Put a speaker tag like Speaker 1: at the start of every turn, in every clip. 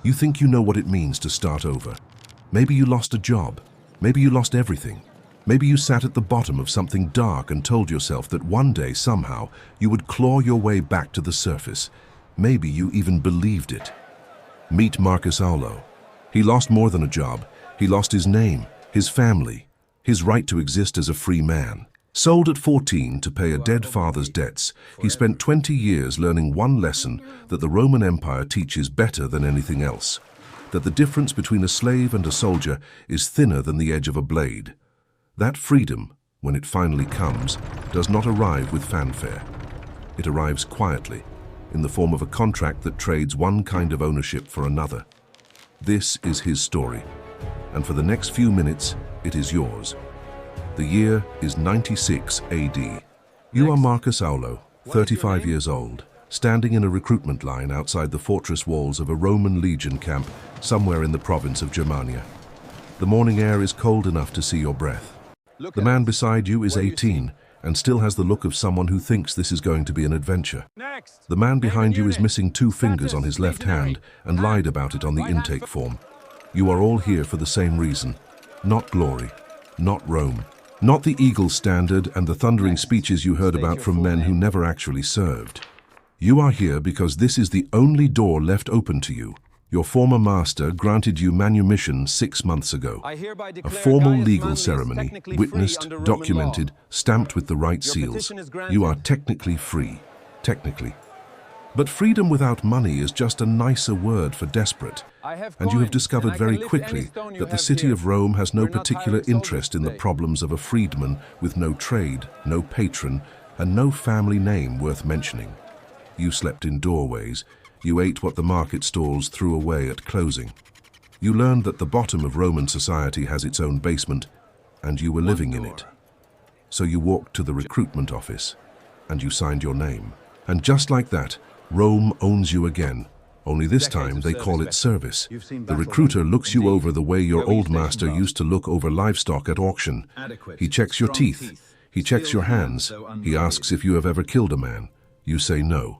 Speaker 1: You think you know what it means to start over. Maybe you lost a job. Maybe you lost everything. Maybe you sat at the bottom of something dark and told yourself that one day, somehow, you would claw your way back to the surface. Maybe you even believed it. Meet Marcus Aulo. He lost more than a job. He lost his name, his family, his right to exist as a free man. Sold at 14 to pay a dead father's debts, he spent 20 years learning one lesson that the Roman Empire teaches better than anything else: that the difference between a slave and a soldier is thinner than the edge of a blade. That freedom, when it finally comes, does not arrive with fanfare. It arrives quietly, in the form of a contract that trades one kind of ownership for another. This is his story, and for the next few minutes, it is yours. The year is 96 AD. You are Marcus Aulo, 35 years old, standing in a recruitment line outside the fortress walls of a Roman legion camp somewhere in the province of Germania. The morning air is cold enough to see your breath. The man beside you is 18 and still has the look of someone who thinks this is going to be an adventure. The man behind you is missing 2 fingers on his left hand and lied about it on the intake form. You are all here for the same reason. Not glory, not Rome, not the eagle standard and the thundering speeches you heard about from men who never actually served. You are here because this is the only door left open to you. Your former master granted you manumission 6 months ago. A formal legal ceremony, witnessed, documented, stamped with the right seals. You are technically free. Technically. But freedom without money is just a nicer word for desperate. And you have discovered very quickly that the city of Rome has no particular interest in the problems of a freedman with no trade, no patron, and no family name worth mentioning. You slept in doorways. You ate what the market stalls threw away at closing. You learned that the bottom of Roman society has its own basement, and you were living in it. So you walked to the recruitment office, and you signed your name. And just like that, Rome owns you again. Only this time they call it service. The recruiter looks you over the way your old master used to look over livestock at auction. He checks your teeth. He checks your hands. He asks if you have ever killed a man. You say no.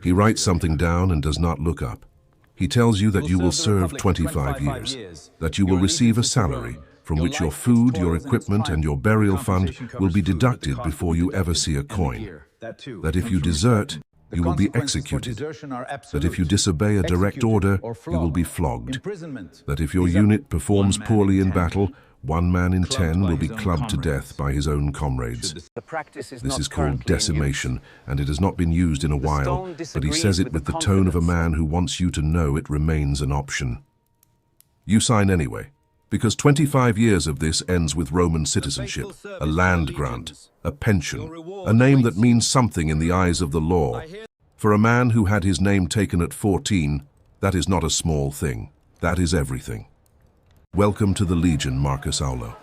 Speaker 1: He writes something down and does not look up. He tells you that you will serve 25 years, that you will receive a salary from which your food, your equipment, and your burial fund will be deducted before you ever see a coin. That if you desert, you will be executed. That if you disobey a direct order, you will be flogged. That if your unit performs poorly in battle, 1 man in 10 will be clubbed to death by his own comrades. This is called decimation, and it has not been used in a while, but he says it with the tone of a man who wants you to know it remains an option. You sign anyway, because 25 years of this ends with Roman citizenship, a land grant, a pension, a name that means something in the eyes of the law. For a man who had his name taken at 14, that is not a small thing. That is everything. Welcome to the Legion, Marcus Aulo.